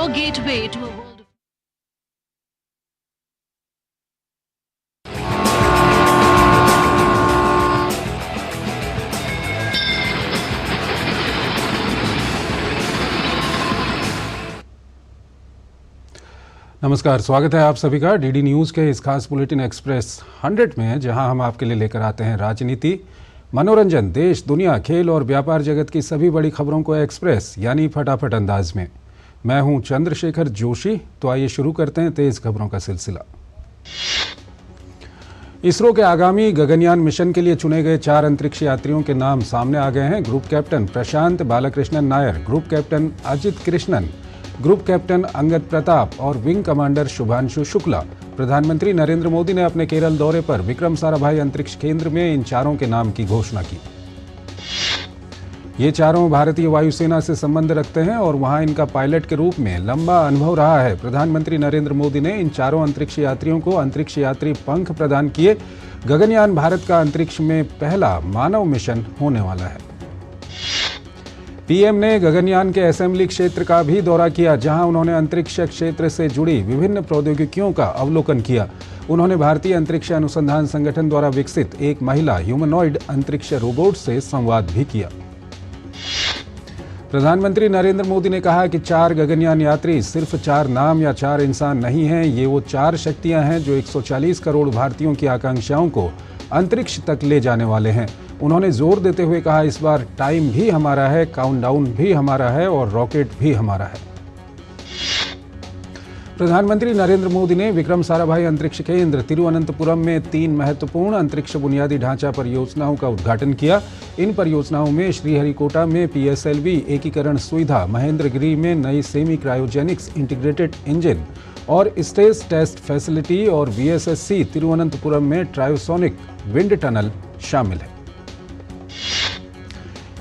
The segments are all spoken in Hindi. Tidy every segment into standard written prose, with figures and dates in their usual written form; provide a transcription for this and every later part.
your gateway to a world of नमस्कार, स्वागत है आप सभी का डीडी न्यूज़ के इस खास बुलेटिन एक्सप्रेस 100 में, जहां हम आपके लिए लेकर आते हैं राजनीति, मनोरंजन, देश, दुनिया, खेल और व्यापार जगत की सभी बड़ी खबरों को एक्सप्रेस यानी फटाफट अंदाज में। मैं हूं चंद्रशेखर जोशी। तो आइए शुरू करते हैं तेज खबरों का सिलसिला। इसरो के आगामी गगनयान मिशन के लिए चुने गए 4 अंतरिक्ष यात्रियों के नाम सामने आ गए हैं। Group captain Prashant Balakrishnan Nair, group captain Ajit Krishnan, group captain Angad Pratap और विंग कमांडर शुभांशु शुक्ला। प्रधानमंत्री नरेंद्र मोदी ने अपने केरल दौरे पर विक्रम साराभाई अंतरिक्ष केंद्र में इन चारों के नाम की घोषणा की। ये चारों भारतीय वायुसेना से संबंध रखते हैं और वहां इनका पायलट के रूप में लंबा अनुभव रहा है। प्रधानमंत्री नरेंद्र मोदी ने इन चारों अंतरिक्ष यात्रियों को अंतरिक्ष यात्री पंख प्रदान किए। गगनयान भारत का अंतरिक्ष में पहला मानव मिशन होने वाला है। पीएम ने गगनयान के असेंबली क्षेत्र का भी दौरा किया, जहां उन्होंने अंतरिक्ष क्षेत्र से जुड़ी विभिन्न प्रौद्योगिकियों का अवलोकन किया। उन्होंने भारतीय अंतरिक्ष अनुसंधान संगठन द्वारा विकसित एक महिला ह्यूमनॉइड अंतरिक्ष रोबोट से संवाद भी किया। प्रधानमंत्री नरेंद्र मोदी ने कहा कि 4 गगनयान यात्री सिर्फ 4 नाम या 4 इंसान नहीं हैं, ये वो 4 शक्तियां हैं जो 140 करोड़ भारतीयों की आकांक्षाओं को अंतरिक्ष तक ले जाने वाले हैं। उन्होंने जोर देते हुए कहा, इस बार टाइम भी हमारा है, काउंटडाउन भी हमारा है और रॉकेट भी हमारा है। प्रधानमंत्री नरेंद्र मोदी ने विक्रम साराभाई अंतरिक्ष केंद्र तिरुवनंतपुरम में 3 महत्वपूर्ण अंतरिक्ष बुनियादी ढांचा परियोजनाओं का उद्घाटन किया। इन परियोजनाओं में श्रीहरिकोटा में PSLV एकीकरण सुविधा, महेंद्रगिरी में नई सेमी क्रायोजेनिक्स इंटीग्रेटेड इंजन और स्टेज टेस्ट फैसिलिटी और VSSC तिरुवनंतपुरम में ट्रायोसोनिक विंड टनल शामिल है।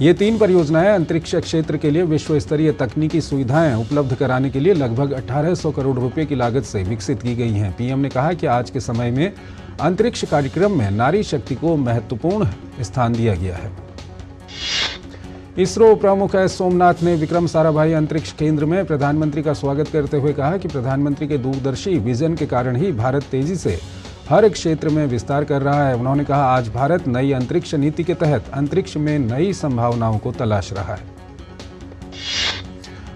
ये 3 परियोजनाएं अंतरिक्ष क्षेत्र के लिए विश्व स्तरीय तकनीकी सुविधाएं उपलब्ध कराने के लिए लगभग 1800 करोड़ रुपए की लागत से विकसित की गई हैं। पीएम ने कहा कि आज के समय में अंतरिक्ष कार्यक्रम में नारी शक्ति को महत्वपूर्ण स्थान दिया गया है। इसरो प्रमुख एस सोमनाथ ने विक्रम साराभाई अंतरिक्ष केंद्र में प्रधानमंत्री का स्वागत करते हुए कहा कि प्रधानमंत्री के दूरदर्शी विजन के कारण ही भारत तेजी से हर एक क्षेत्र में विस्तार कर रहा है। उन्होंने कहा, आज भारत नई अंतरिक्ष नीति के तहत अंतरिक्ष में नई संभावनाओं को तलाश रहा है।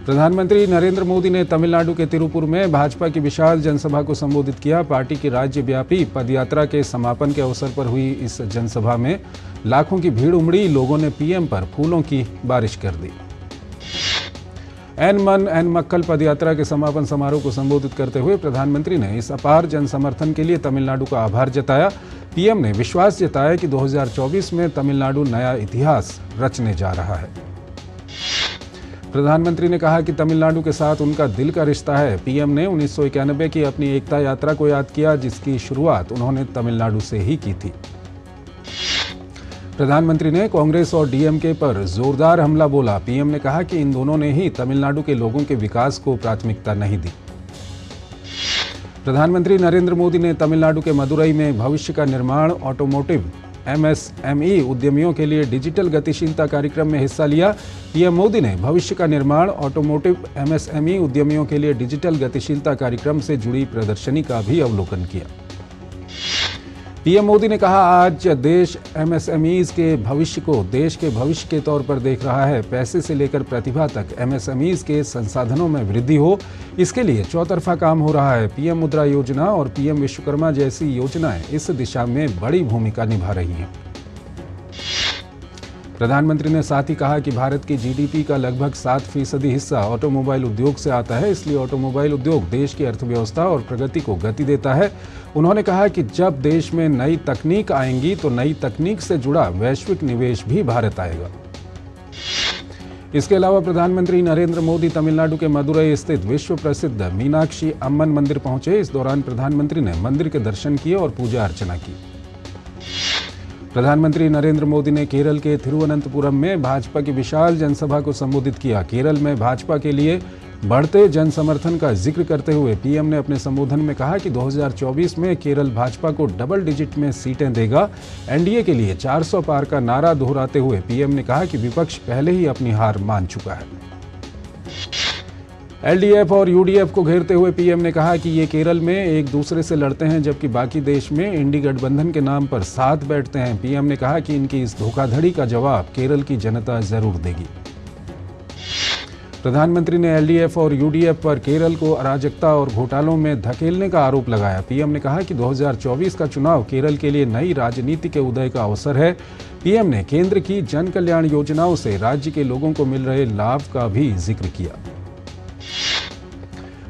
प्रधानमंत्री नरेंद्र मोदी ने तमिलनाडु के तिरुपुर में भाजपा की विशाल जनसभा को संबोधित किया। पार्टी की राज्यव्यापी पदयात्रा के समापन के अवसर पर हुई इस जनसभा में लाखों की भीड़ उमड़ी। लोगों ने पीएम पर फूलों की बारिश कर दी। एन मन एन मक्कल पदयात्रा के समापन समारोह को संबोधित करते हुए प्रधानमंत्री ने इस अपार जन समर्थन के लिए तमिलनाडु का आभार जताया। पीएम ने विश्वास जताया कि 2024 में तमिलनाडु नया इतिहास रचने जा रहा है। प्रधानमंत्री ने कहा कि तमिलनाडु के साथ उनका दिल का रिश्ता है। पीएम ने 1991 की अपनी एकता यात्रा को याद किया, जिसकी शुरुआत उन्होंने तमिलनाडु से ही की थी। प्रधानमंत्री ने कांग्रेस और डीएमके पर जोरदार हमला बोला। पीएम ने कहा कि इन दोनों ने ही तमिलनाडु के लोगों के विकास को प्राथमिकता नहीं दी। प्रधानमंत्री नरेंद्र मोदी ने तमिलनाडु के मदुरई में भविष्य का निर्माण ऑटोमोटिव MSME उद्यमियों के लिए डिजिटल गतिशीलता कार्यक्रम में हिस्सा लिया। पीएम मोदी ने भविष्य का निर्माण ऑटोमोटिव MSME उद्यमियों के लिए डिजिटल गतिशीलता कार्यक्रम से जुड़ी प्रदर्शनी का भी अवलोकन किया। पीएम मोदी ने कहा, आज देश MSMEs के भविष्य को देश के भविष्य के तौर पर देख रहा है। पैसे से लेकर प्रतिभा तक MSMEs के संसाधनों में वृद्धि हो, इसके लिए चौतरफा काम हो रहा है। पीएम मुद्रा योजना और पीएम विश्वकर्मा जैसी योजनाएं इस दिशा में बड़ी भूमिका निभा रही हैं। प्रधानमंत्री ने साथ ही कहा कि भारत की GDP का लगभग 7% हिस्सा ऑटोमोबाइल उद्योग से आता है, इसलिए ऑटोमोबाइल उद्योग देश की अर्थव्यवस्था और प्रगति को गति देता है। उन्होंने कहा कि जब देश में नई तकनीक आएंगी तो नई तकनीक से जुड़ा वैश्विक निवेश भी भारत आएगा। इसके अलावा प्रधानमंत्री नरेंद्र मोदी तमिलनाडु के मदुरई स्थित विश्व प्रसिद्ध मीनाक्षी अम्मन मंदिर पहुंचे। इस दौरान प्रधानमंत्री ने मंदिर के दर्शन किए और पूजा अर्चना की। प्रधानमंत्री नरेंद्र मोदी ने केरल के तिरुवनंतपुरम में भाजपा की विशाल जनसभा को संबोधित किया। केरल में भाजपा के लिए बढ़ते जन समर्थन का जिक्र करते हुए पीएम ने अपने संबोधन में कहा कि 2024 में केरल भाजपा को डबल डिजिट में सीटें देगा। एनडीए के लिए 400 पार का नारा दोहराते हुए पीएम ने कहा कि विपक्ष पहले ही अपनी हार मान चुका है। एलडीएफ और यूडीएफ को घेरते हुए पीएम ने कहा कि ये केरल में एक दूसरे से लड़ते हैं जबकि बाकी देश में इंडी गठबंधन के नाम पर साथ बैठते हैं। पीएम ने कहा कि इनकी इस धोखाधड़ी का जवाब केरल की जनता जरूर देगी। प्रधानमंत्री ने एलडीएफ और यूडीएफ पर केरल को अराजकता और घोटालों में धकेलने का आरोप लगाया। पीएम ने कहा कि 2024 का चुनाव केरल के लिए नई राजनीति के उदय का अवसर है। पीएम ने केंद्र की जन कल्याण योजनाओं से राज्य के लोगों को मिल रहे लाभ का भी जिक्र किया।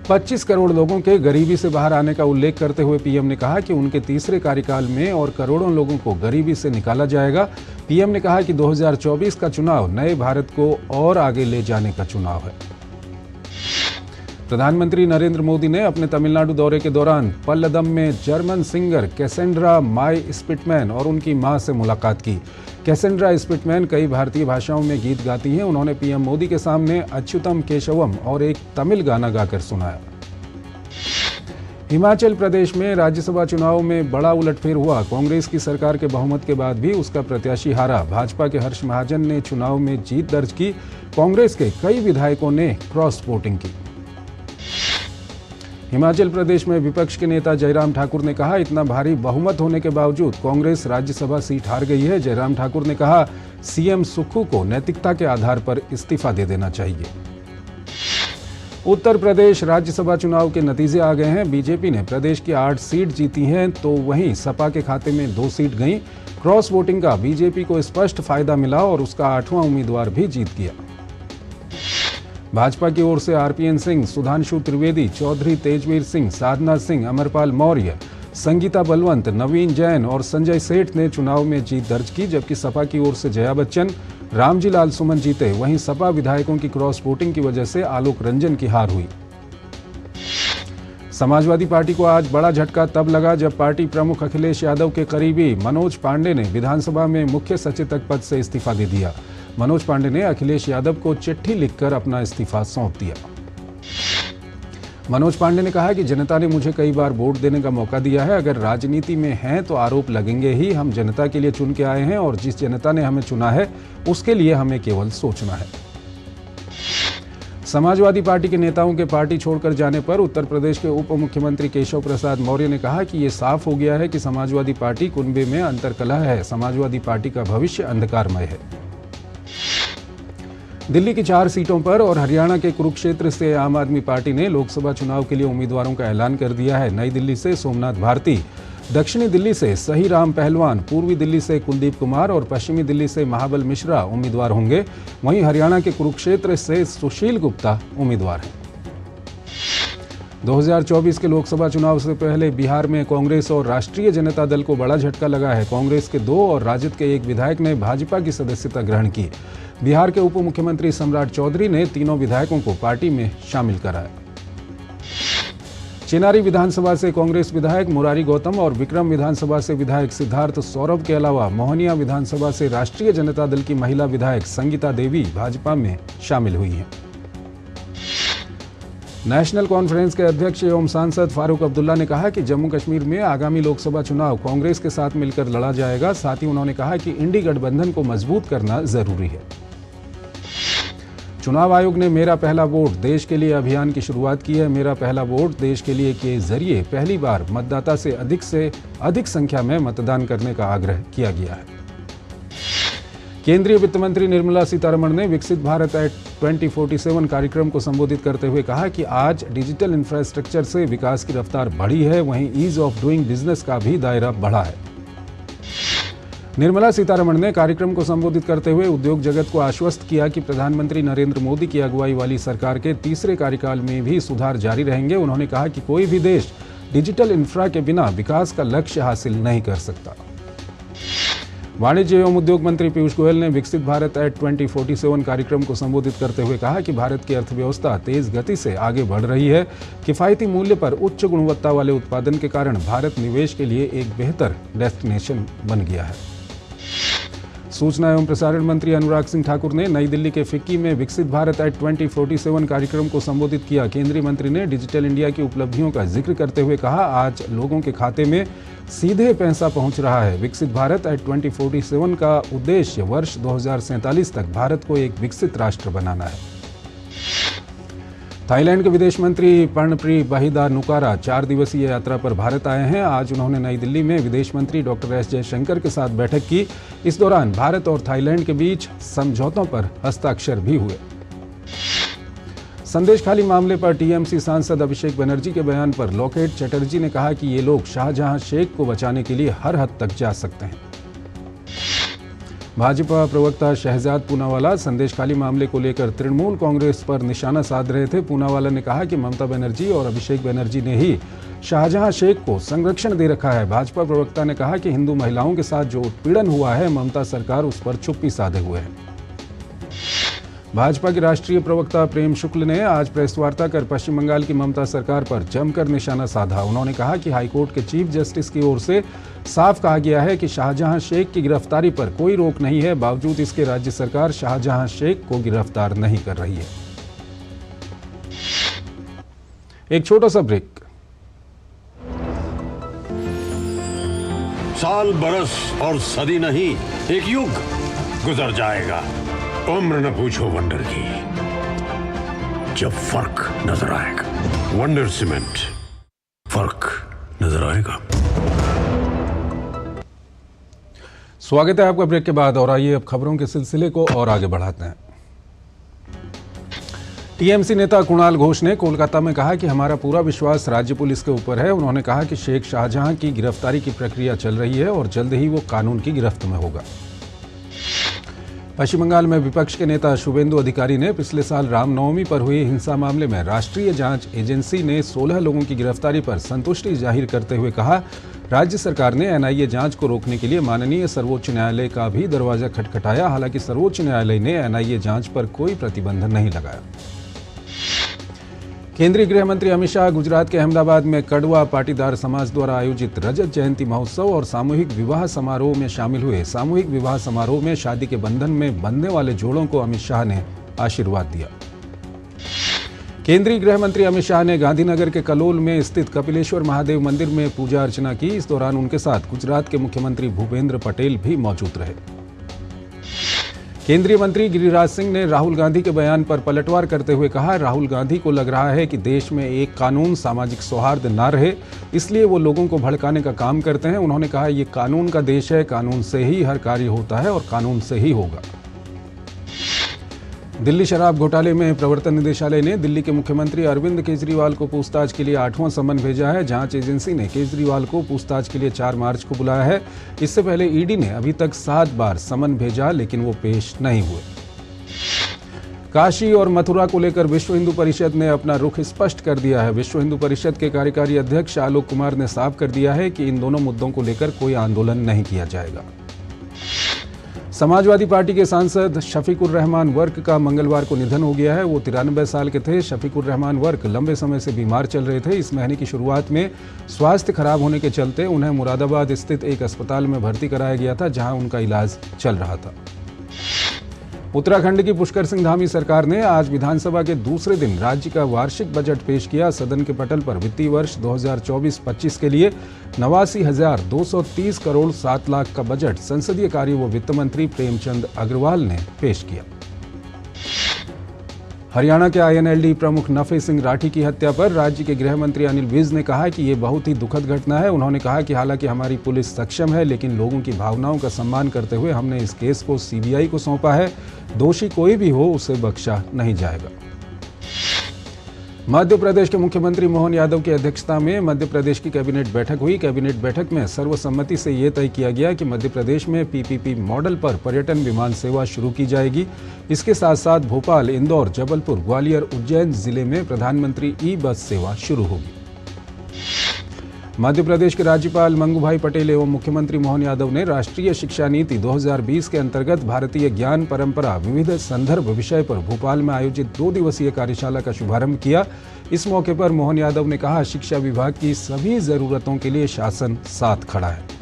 25 करोड़ लोगों के गरीबी से बाहर आने का उल्लेख करते हुए पीएम ने कहा कि उनके तीसरे कार्यकाल में और करोड़ों लोगों को गरीबी से निकाला जाएगा। पीएम ने कहा कि 2024 का चुनाव नए भारत को और आगे ले जाने का चुनाव है। प्रधानमंत्री नरेंद्र मोदी ने अपने तमिलनाडु दौरे के दौरान पल्लदम में जर्मन सिंगर कैसेंड्रा माई स्पिटमैन और उनकी मां से मुलाकात की। कैसेंड्रा स्पिटमैन कई भारतीय भाषाओं में गीत गाती हैं। उन्होंने पीएम मोदी के सामने अच्युतम केशवम और एक तमिल गाना गाकर सुनाया। हिमाचल प्रदेश में राज्यसभा चुनाव में बड़ा उलटफेर हुआ। कांग्रेस की सरकार के बहुमत के बाद भी उसका प्रत्याशी हारा। भाजपा के हर्ष महाजन ने चुनाव में जीत दर्ज की। कांग्रेस के कई विधायकों ने क्रॉस वोटिंग की। हिमाचल प्रदेश में विपक्ष के नेता जयराम ठाकुर ने कहा, इतना भारी बहुमत होने के बावजूद कांग्रेस राज्यसभा सीट हार गई है। जयराम ठाकुर ने कहा, सीएम सुक्खू को नैतिकता के आधार पर इस्तीफा दे देना चाहिए। उत्तर प्रदेश राज्यसभा चुनाव के नतीजे आ गए हैं। बीजेपी ने प्रदेश की 8 सीट जीती हैं तो वहीं सपा के खाते में 2 सीट गईं। क्रॉस वोटिंग का बीजेपी को स्पष्ट फायदा मिला और उसका 8वां उम्मीदवार भी जीत गया। भाजपा की ओर से आरपीएन सिंह, सुधांशु त्रिवेदी, चौधरी तेजवीर सिंह, साधना सिंह, अमरपाल मौर्य, संगीता बलवंत, नवीन जैन और संजय सेठ ने चुनाव में जीत दर्ज की। जबकि सपा की ओर से जया बच्चन, रामजी लाल सुमन जीते। वहीं सपा विधायकों की क्रॉस वोटिंग की वजह से आलोक रंजन की हार हुई। समाजवादी पार्टी को आज बड़ा झटका तब लगा जब पार्टी प्रमुख अखिलेश यादव के करीबी मनोज पांडे ने विधानसभा में मुख्य सचेतक पद से इस्तीफा दे दिया। मनोज पांडे ने अखिलेश यादव को चिट्ठी लिखकर अपना इस्तीफा सौंप दिया। मनोज पांडे ने कहा कि जनता ने मुझे कई बार वोट देने का मौका दिया है। अगर राजनीति में हैं तो आरोप लगेंगे ही। हम जनता के लिए चुन के आए हैं और जिस जनता ने हमें चुना है उसके लिए हमें केवल सोचना है। समाजवादी पार्टी के नेताओं के पार्टी छोड़कर जाने पर उत्तर प्रदेश के उप मुख्यमंत्री केशव प्रसाद मौर्य ने कहा कि ये साफ हो गया है कि समाजवादी पार्टी कुनबे में अंतर्कलह है। समाजवादी पार्टी का भविष्य अंधकारमय है। दिल्ली की 4 सीटों पर और हरियाणा के कुरुक्षेत्र से आम आदमी पार्टी ने लोकसभा चुनाव के लिए उम्मीदवारों का ऐलान कर दिया है। नई दिल्ली से सोमनाथ भारती, दक्षिणी दिल्ली से सही राम पहलवान, पूर्वी दिल्ली से कुलदीप कुमार और पश्चिमी दिल्ली से महाबल मिश्रा उम्मीदवार होंगे। वहीं हरियाणा के कुरुक्षेत्र से सुशील गुप्ता उम्मीदवार हैं। 2024 के लोकसभा चुनाव से पहले बिहार में कांग्रेस और राष्ट्रीय जनता दल को बड़ा झटका लगा है। कांग्रेस के 2 और राजद के 1 विधायक ने भाजपा की सदस्यता ग्रहण की। बिहार के उप मुख्यमंत्री सम्राट चौधरी ने तीनों विधायकों को पार्टी में शामिल कराया। चिनारी विधानसभा से कांग्रेस विधायक मुरारी गौतम और विक्रम विधानसभा से विधायक सिद्धार्थ सौरभ के अलावा मोहनिया विधानसभा से राष्ट्रीय जनता दल की महिला विधायक संगीता देवी भाजपा में शामिल हुई हैं। नेशनल कॉन्फ्रेंस के अध्यक्ष एवं सांसद फारूक अब्दुल्ला ने कहा कि जम्मू कश्मीर में आगामी लोकसभा चुनाव कांग्रेस के साथ मिलकर लड़ा जाएगा। साथ ही उन्होंने कहा कि इंडी गठबंधन को मजबूत करना जरूरी है। चुनाव आयोग ने मेरा पहला वोट देश के लिए अभियान की शुरुआत की है। मेरा पहला वोट देश के लिए के जरिए पहली बार मतदाता से अधिक संख्या में मतदान करने का आग्रह किया गया है। केंद्रीय वित्त मंत्री निर्मला सीतारमण ने विकसित भारत एट 2047 कार्यक्रम को संबोधित करते हुए कहा कि आज डिजिटल इंफ्रास्ट्रक्चर से विकास की रफ्तार बढ़ी है, वहीं ईज ऑफ डूइंग बिजनेस का भी दायरा बढ़ा है। निर्मला सीतारमण ने कार्यक्रम को संबोधित करते हुए उद्योग जगत को आश्वस्त किया कि प्रधानमंत्री नरेंद्र मोदी की अगुवाई वाली सरकार के तीसरे कार्यकाल में भी सुधार जारी रहेंगे। उन्होंने कहा कि कोई भी देश डिजिटल इंफ्रा के बिना विकास का लक्ष्य हासिल नहीं कर सकता। वाणिज्य एवं उद्योग मंत्री पीयूष गोयल ने विकसित भारत एट 2047 कार्यक्रम को संबोधित करते हुए कहा कि भारत की अर्थव्यवस्था तेज गति से आगे बढ़ रही है। किफायती मूल्य पर उच्च गुणवत्ता वाले उत्पादन के कारण भारत निवेश के लिए एक बेहतर डेस्टिनेशन बन गया है। सूचना एवं प्रसारण मंत्री अनुराग सिंह ठाकुर ने नई दिल्ली के फिक्की में विकसित भारत एट 2047 कार्यक्रम को संबोधित किया। केंद्रीय मंत्री ने डिजिटल इंडिया की उपलब्धियों का जिक्र करते हुए कहा, आज लोगों के खाते में सीधे पैसा पहुंच रहा है। विकसित भारत एट 2047 का उद्देश्य वर्ष 2047 तक भारत को एक विकसित राष्ट्र बनाना है। थाईलैंड के विदेश मंत्री पर्णप्री बाहिदानुकारा 4 दिवसीय यात्रा पर भारत आए हैं। आज उन्होंने नई दिल्ली में विदेश मंत्री डॉक्टर एस जयशंकर के साथ बैठक की। इस दौरान भारत और थाईलैंड के बीच समझौतों पर हस्ताक्षर भी हुए। संदेशखाली मामले पर टीएमसी सांसद अभिषेक बनर्जी के बयान पर लोकेट चटर्जी ने कहा कि ये लोग शाहजहां शेख को बचाने के लिए हर हद तक जा सकते हैं। भाजपा प्रवक्ता शहजाद पूनावाला संदेशखाली मामले को लेकर तृणमूल कांग्रेस पर निशाना साध रहे थे। पूनावाला ने कहा कि ममता बनर्जी और अभिषेक बनर्जी ने ही शाहजहां शेख को संरक्षण दे रखा है। भाजपा प्रवक्ता ने कहा कि हिंदू महिलाओं के साथ जो उत्पीड़न हुआ है, ममता सरकार उस पर चुप्पी साधे हुए है। भाजपा के राष्ट्रीय प्रवक्ता प्रेम शुक्ल ने आज प्रेस वार्ता कर पश्चिम बंगाल की ममता सरकार पर जमकर निशाना साधा। उन्होंने कहा कि हाईकोर्ट के चीफ जस्टिस की ओर से साफ कहा गया है कि शाहजहां शेख की गिरफ्तारी पर कोई रोक नहीं है, बावजूद इसके राज्य सरकार शाहजहां शेख को गिरफ्तार नहीं कर रही है। एक छोटा सा ब्रेक। साल, बरस और सदी नहीं, एक युग गुजर जाएगा। उम्र न पूछो वंडर की, जब फर्क नजर आएगा। वंडर सीमेंट, फर्क नजर आएगा। स्वागत है आपका ब्रेक के बाद, और आइए अब खबरों के सिलसिले को और आगे बढ़ाते हैं। टीएमसी नेता कुणाल घोष ने कोलकाता में कहा कि हमारा पूरा विश्वास राज्य पुलिस के ऊपर है। उन्होंने कहा कि शेख शाहजहां की गिरफ्तारी की प्रक्रिया चल रही है और जल्द ही वो कानून की गिरफ्त में होगा। पश्चिम बंगाल में विपक्ष के नेता शुभेंदु अधिकारी ने पिछले साल रामनवमी पर हुई हिंसा मामले में राष्ट्रीय जांच एजेंसी ने 16 लोगों की गिरफ्तारी पर संतुष्टि जाहिर करते हुए कहा, राज्य सरकार ने एनआईए जांच को रोकने के लिए माननीय सर्वोच्च न्यायालय का भी दरवाजा खटखटाया। हालांकि सर्वोच्च न्यायालय ने एनआईए जांच पर कोई प्रतिबंध नहीं लगाया। केंद्रीय गृह मंत्री अमित शाह गुजरात के अहमदाबाद में कड़वा पाटीदार समाज द्वारा आयोजित रजत जयंती महोत्सव और सामूहिक विवाह समारोह में शामिल हुए। सामूहिक विवाह समारोह में शादी के बंधन में बंधने वाले जोड़ों को अमित शाह ने आशीर्वाद दिया। केंद्रीय गृह मंत्री अमित शाह ने गांधीनगर के कलोल में स्थित कपिलेश्वर महादेव मंदिर में पूजा अर्चना की। इस दौरान उनके साथ गुजरात के मुख्यमंत्री भूपेंद्र पटेल भी मौजूद रहे। केंद्रीय मंत्री गिरिराज सिंह ने राहुल गांधी के बयान पर पलटवार करते हुए कहा, राहुल गांधी को लग रहा है कि देश में एक कानून, सामाजिक सौहार्द ना रहे, इसलिए वो लोगों को भड़काने का काम करते हैं। उन्होंने कहा, ये कानून का देश है, कानून से ही हर कार्य होता है और कानून से ही होगा। दिल्ली शराब घोटाले में प्रवर्तन निदेशालय ने दिल्ली के मुख्यमंत्री अरविंद केजरीवाल को पूछताछ के लिए 8वां समन भेजा है। जांच एजेंसी ने केजरीवाल को पूछताछ के लिए 4 मार्च को बुलाया है। इससे पहले ईडी ने अभी तक 7 बार समन भेजा, लेकिन वो पेश नहीं हुए। काशी और मथुरा को लेकर विश्व हिंदू परिषद ने अपना रुख स्पष्ट कर दिया है। विश्व हिंदू परिषद के कार्यकारी अध्यक्ष आलोक कुमार ने साफ कर दिया है कि इन दोनों मुद्दों को लेकर कोई आंदोलन नहीं किया जाएगा। समाजवादी पार्टी के सांसद शफीकुर रहमान वर्क का मंगलवार को निधन हो गया है। वो 93 साल के थे। शफीकुर रहमान वर्क लंबे समय से बीमार चल रहे थे। इस महीने की शुरुआत में स्वास्थ्य खराब होने के चलते उन्हें मुरादाबाद स्थित एक अस्पताल में भर्ती कराया गया था, जहां उनका इलाज चल रहा था। उत्तराखंड की पुष्कर सिंह धामी सरकार ने आज विधानसभा के दूसरे दिन राज्य का वार्षिक बजट पेश किया। सदन के पटल पर वित्तीय वर्ष 2024-25 के लिए 89,230 करोड़ 7 लाख का बजट संसदीय कार्य व वित्त मंत्री प्रेमचंद अग्रवाल ने पेश किया। हरियाणा के आईएनएलडी प्रमुख नफे सिंह राठी की हत्या पर राज्य के गृह मंत्री अनिल विज ने कहा कि ये बहुत ही दुखद घटना है। उन्होंने कहा कि हालांकि हमारी पुलिस सक्षम है, लेकिन लोगों की भावनाओं का सम्मान करते हुए हमने इस केस को सीबीआई को सौंपा है। दोषी कोई भी हो, उसे बख्शा नहीं जाएगा। मध्य प्रदेश के मुख्यमंत्री मोहन यादव की अध्यक्षता में मध्य प्रदेश की कैबिनेट बैठक हुई। कैबिनेट बैठक में सर्वसम्मति से ये तय किया गया कि मध्य प्रदेश में पीपीपी मॉडल पर पर्यटन विमान सेवा शुरू की जाएगी। इसके साथ साथ भोपाल, इंदौर, जबलपुर, ग्वालियर, उज्जैन जिले में प्रधानमंत्री ई बस सेवा शुरू होगी। मध्य प्रदेश के राज्यपाल मंगूभाई पटेल एवं मुख्यमंत्री मोहन यादव ने राष्ट्रीय शिक्षा नीति 2020 के अंतर्गत भारतीय ज्ञान परंपरा विविध संदर्भ विषय पर भोपाल में आयोजित 2 दिवसीय कार्यशाला का शुभारंभ किया। इस मौके पर मोहन यादव ने कहा, शिक्षा विभाग की सभी जरूरतों के लिए शासन साथ खड़ा है।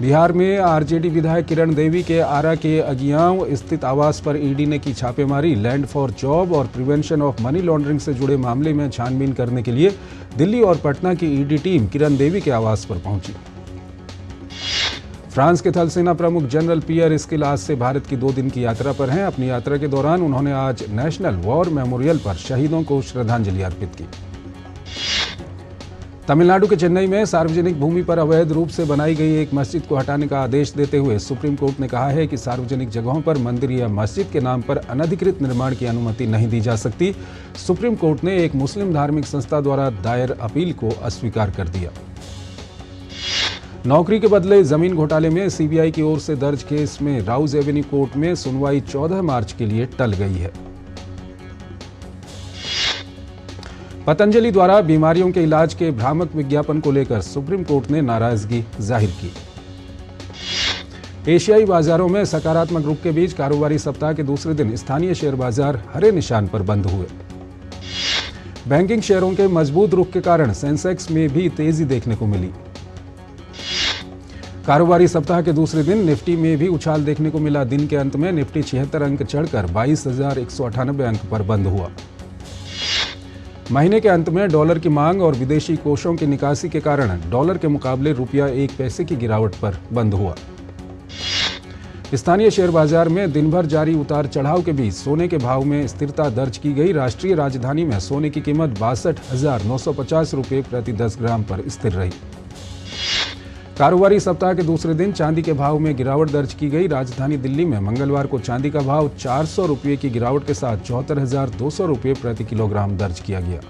बिहार में आरजेडी विधायक किरण देवी के आरा के अगियाव स्थित आवास पर ईडी ने की छापेमारी। लैंड फॉर जॉब और प्रिवेंशन ऑफ मनी लॉन्ड्रिंग से जुड़े मामले में छानबीन करने के लिए दिल्ली और पटना की ईडी टीम किरण देवी के आवास पर पहुंची। फ्रांस के थल सेना प्रमुख जनरल पियर स्किल आज से भारत की 2 दिन की यात्रा पर हैं। अपनी यात्रा के दौरान उन्होंने आज नेशनल वॉर मेमोरियल पर शहीदों को श्रद्धांजलि अर्पित की। तमिलनाडु के चेन्नई में सार्वजनिक भूमि पर अवैध रूप से बनाई गई एक मस्जिद को हटाने का आदेश देते हुए सुप्रीम कोर्ट ने कहा है कि सार्वजनिक जगहों पर मंदिर या मस्जिद के नाम पर अनधिकृत निर्माण की अनुमति नहीं दी जा सकती। सुप्रीम कोर्ट ने एक मुस्लिम धार्मिक संस्था द्वारा दायर अपील को अस्वीकार कर दिया। नौकरी के बदले जमीन घोटाले में सीबीआई की ओर से दर्ज केस में राउज एवेन्यू कोर्ट में सुनवाई 14 मार्च के लिए टल गई है। पतंजलि द्वारा बीमारियों के इलाज के भ्रामक विज्ञापन को लेकर सुप्रीम कोर्ट ने नाराजगी जाहिर की। एशियाई बाजारों में सकारात्मक रुख के बीच कारोबारी सप्ताह के दूसरे दिन स्थानीय शेयर बाजार हरे निशान पर बंद हुए। बैंकिंग शेयरों के मजबूत रुख के कारण सेंसेक्स में भी तेजी देखने को मिली। कारोबारी सप्ताह के दूसरे दिन निफ्टी में भी उछाल देखने को मिला। दिन के अंत में निफ्टी 76 अंक चढ़कर 22,198 अंक पर बंद हुआ। महीने के अंत में डॉलर की मांग और विदेशी कोषों की निकासी के कारण डॉलर के मुकाबले रुपया 1 पैसे की गिरावट पर बंद हुआ। स्थानीय शेयर बाजार में दिन भर जारी उतार चढ़ाव के बीच सोने के भाव में स्थिरता दर्ज की गई। राष्ट्रीय राजधानी में सोने की कीमत 62,950 रुपये प्रति 10 ग्राम पर स्थिर रही। कारोबारी सप्ताह के दूसरे दिन चांदी के भाव में गिरावट दर्ज की गई। राजधानी दिल्ली में मंगलवार को चांदी का भाव 400 रुपये की गिरावट के साथ 74,200 रुपये प्रति किलोग्राम दर्ज किया गया।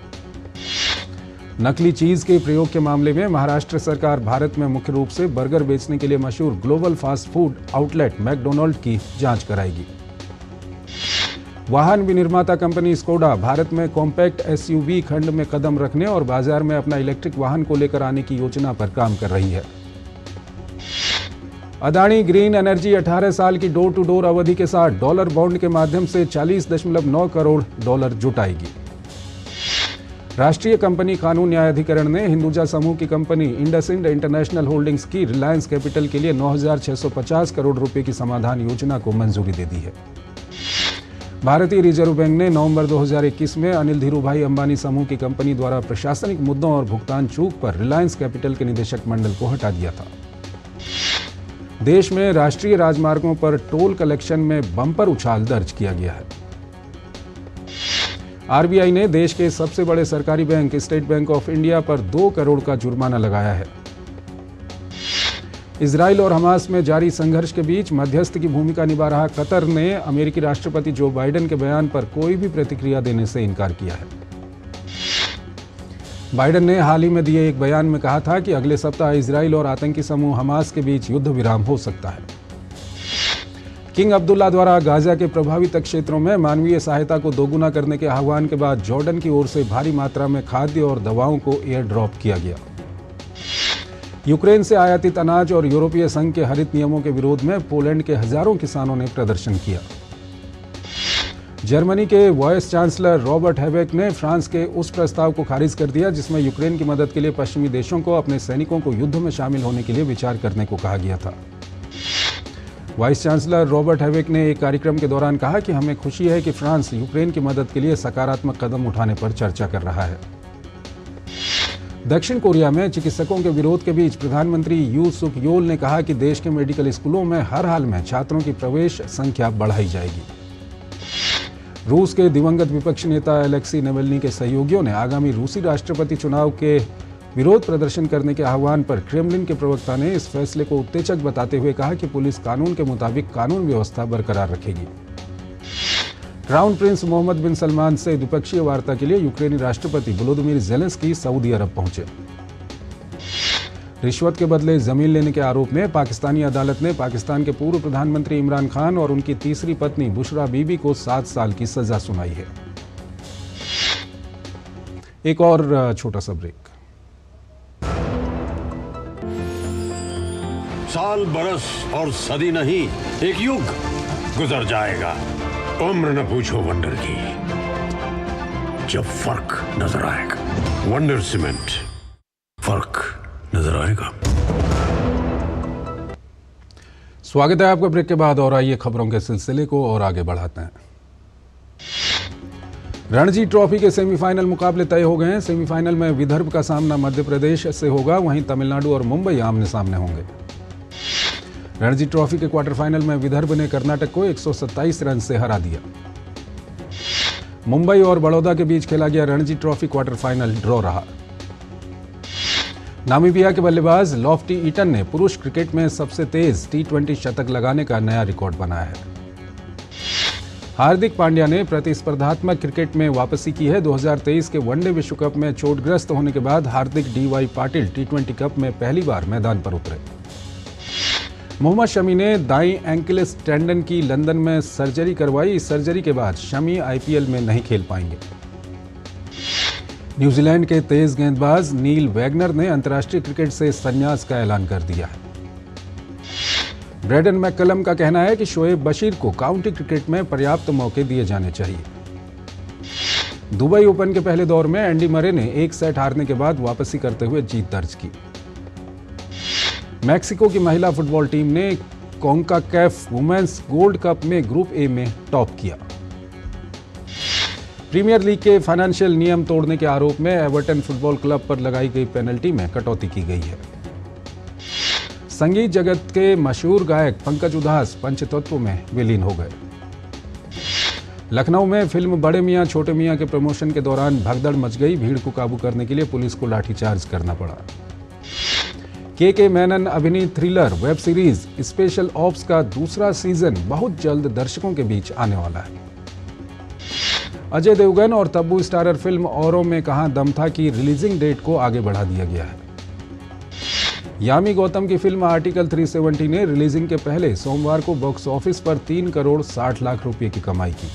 नकली चीज के प्रयोग के मामले में महाराष्ट्र सरकार भारत में मुख्य रूप से बर्गर बेचने के लिए मशहूर global fast food outlet McDonald की जांच कराएगी। वाहन विनिर्माता कंपनी स्कोडा भारत में कॉम्पैक्ट एसयूवी खंड में कदम रखने और बाजार में अपना इलेक्ट्रिक वाहन को लेकर आने की योजना पर काम कर रही है। अदानी ग्रीन एनर्जी 18 साल की डोर टू डोर अवधि के साथ डॉलर बॉन्ड के माध्यम से 40.9 करोड़ डॉलर जुटाएगी। राष्ट्रीय कंपनी कानून न्यायाधिकरण ने हिंदुजा समूह की कंपनी इंडसइंड इंटरनेशनल होल्डिंग्स की रिलायंस कैपिटल के लिए 9,650 करोड़ रुपए की समाधान योजना को मंजूरी दे दी है। भारतीय रिजर्व बैंक ने नवंबर 2021 में अनिल धीरूभाई अंबानी समूह की कंपनी द्वारा प्रशासनिक मुद्दों और भुगतान चूक पर रिलायंस कैपिटल के निदेशक मंडल को हटा दिया था। देश में राष्ट्रीय राजमार्गों पर टोल कलेक्शन में बम्पर उछाल दर्ज किया गया है। आरबीआई ने देश के सबसे बड़े सरकारी bank state bank of India पर 2 करोड़ का जुर्माना लगाया है। इजराइल और हमास में जारी संघर्ष के बीच मध्यस्थ की भूमिका निभा रहा कतर ने अमेरिकी राष्ट्रपति जो बाइडेन के बयान पर कोई भी प्रतिक्रिया देने से इनकार किया है। बाइडेन ने हाल ही में दिए एक बयान में कहा था कि अगले सप्ताह इजराइल और आतंकी समूह हमास के बीच युद्ध विराम हो सकता है। किंग अब्दुल्ला द्वारा गाजा के प्रभावित क्षेत्रों में मानवीय सहायता को दोगुना करने के आह्वान के बाद जॉर्डन की ओर से भारी मात्रा में खाद्य और दवाओं को एयर ड्रॉप किया गया। यूक्रेन से आयातित अनाज और यूरोपीय संघ के हरित नियमों के विरोध में पोलैंड के हजारों किसानों ने प्रदर्शन किया। जर्मनी के वाइस चांसलर रॉबर्ट हैबेक ने फ्रांस के उस प्रस्ताव को खारिज कर दिया जिसमें यूक्रेन की मदद के लिए पश्चिमी देशों को अपने सैनिकों को युद्ध में शामिल होने के लिए विचार करने को कहा गया था। वाइस चांसलर रॉबर्ट हैबेक ने एक कार्यक्रम के दौरान कहा कि हमें खुशी है कि फ्रांस यूक्रेन की मदद के लिए सकारात्मक कदम उठाने पर चर्चा कर रहा है। दक्षिण कोरिया में चिकित्सकों के विरोध के बीच प्रधानमंत्री यू सुक योल ने कहा कि देश के मेडिकल स्कूलों में हर हाल में छात्रों की प्रवेश संख्या बढ़ाई जाएगी। रूस के दिवंगत विपक्षी नेता एलेक्सी नावल्नी के सहयोगियों ने आगामी रूसी राष्ट्रपति चुनाव के विरोध प्रदर्शन करने के आह्वान पर क्रेमलिन के प्रवक्ता ने इस फैसले को उत्तेजक बताते हुए कहा कि पुलिस कानून के मुताबिक कानून व्यवस्था बरकरार रखेगी। क्राउन प्रिंस मोहम्मद बिन सलमान से द्विपक्षीय वार्ता के लिए यूक्रेनी राष्ट्रपति वोलोदिमीर ज़ेलेंस्की सऊदी अरब पहुंचे। रिश्वत के बदले जमीन लेने के आरोप में पाकिस्तानी अदालत ने पाकिस्तान के पूर्व प्रधानमंत्री इमरान खान और उनकी तीसरी पत्नी बुशरा बीबी को 7 साल की सजा सुनाई है। एक और छोटा सा ब्रेक। साल बरस और सदी नहीं, एक युग गुजर जाएगा। उम्र न पूछो वंडर की, जब फर्क नजर आएगा। वंडर सीमेंट, फर्क नजर आएगा। स्वागत है आपका ब्रेक के बाद और आइए खबरों के सिलसिले को और आगे बढ़ाते हैं। रणजी ट्रॉफी के सेमीफाइनल मुकाबले तय हो गए हैं। सेमीफाइनल में विदर्भ का सामना मध्य प्रदेश से होगा, वहीं तमिलनाडु और मुंबई आमने सामने होंगे। रणजी ट्रॉफी के क्वार्टर फाइनल में विदर्भ ने कर्नाटक को 127 रन से हरा दिया। मुंबई और बड़ौदा के बीच खेला गया Ranji trophy quarter final draw रहा। नामीबिया के बल्लेबाज लॉफ्टी ईटन ने पुरुष क्रिकेट में सबसे तेज T20 शतक लगाने का नया रिकॉर्ड बनाया है। हार्दिक पांड्या ने प्रतिस्पर्धात्मक क्रिकेट में वापसी की है। 2023 के वनडे विश्व कप में चोटग्रस्त होने के बाद हार्दिक DY पाटिल T20 कप में पहली बार मैदान पर उतरे। मोहम्मद शमी ने दाईं एंकिलिस टेंडन की लंदन में सर्जरी करवाई। इस सर्जरी के बाद शमी IPL में नहीं खेल पाएंगे। न्यूजीलैंड के तेज गेंदबाज नील वैगनर ने अंतर्राष्ट्रीय क्रिकेट से संन्यास का ऐलान कर दिया है। ब्रेडन मैककलम का कहना है कि शोएब बशीर को काउंटी क्रिकेट में पर्याप्त मौके दिए जाने चाहिए। दुबई ओपन के पहले दौर में एंडी मरे ने एक सेट हारने के बाद वापसी करते हुए जीत दर्ज की। मैक्सिको की महिला फुटबॉल टीम ने कॉन्काकैफ वुमेन्स गोल्ड कप में ग्रुप ए में टॉप किया। प्रीमियर लीग के फाइनेंशियल नियम तोड़ने के आरोप में एवर्टन फुटबॉल क्लब पर लगाई गई पेनल्टी में कटौती की गई है। संगीत जगत के मशहूर गायक पंकज उधास पंचतत्व में विलीन हो गए। लखनऊ में फिल्म बड़े मियां छोटे मियां के प्रमोशन के दौरान भगदड़ मच गई। भीड़ को काबू करने के लिए पुलिस को लाठीचार्ज करना पड़ा। के मेनन अभिनीत thriller web series special ops का दूसरा सीजन बहुत जल्द दर्शकों के बीच आने वाला है। अजय देवगन और तब्बू स्टारर फिल्म औरों में कहां दम था की रिलीजिंग डेट को आगे बढ़ा दिया गया है। यामी गौतम की फिल्म आर्टिकल 370 ने रिलीजिंग के पहले सोमवार को बॉक्स ऑफिस पर 3 करोड़ 60 लाख रुपए की कमाई की।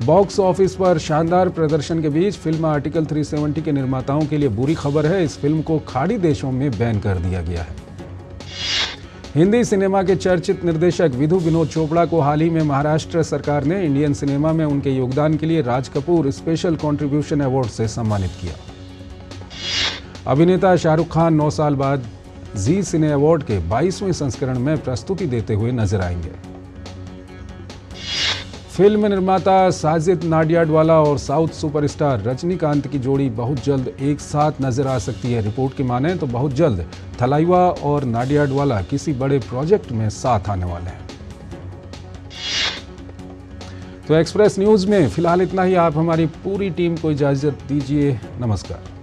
बॉक्स ऑफिस पर शानदार प्रदर्शन के बीच फिल्म आर्टिकल 370 के निर्माताओं के लिए बुरी खबर है। इस फिल्म को खाड़ी देशों में बैन कर दिया गया है। हिंदी सिनेमा के चर्चित निर्देशक विधु विनोद चोपड़ा को हाल ही में महाराष्ट्र सरकार ने इंडियन सिनेमा में उनके योगदान के लिए Raj Kapoor special contribution award से सम्मानित किया। अभिनेता शाहरुख खान 9 साल बाद जी सिने अवार्ड के 22वें संस्करण में प्रस्तुति देते हुए नजर आएंगे। फिल्म निर्माता साजिद नाडियाडवाला और साउथ सुपरस्टार रजनीकांत की जोड़ी बहुत जल्द एक साथ नजर आ सकती है। रिपोर्ट की माने तो बहुत जल्द थलाइवा और नाडियाडवाला किसी बड़े प्रोजेक्ट में साथ आने वाले हैं। तो एक्सप्रेस न्यूज में फिलहाल इतना ही। आप हमारी पूरी टीम को इजाजत दीजिए। नमस्कार।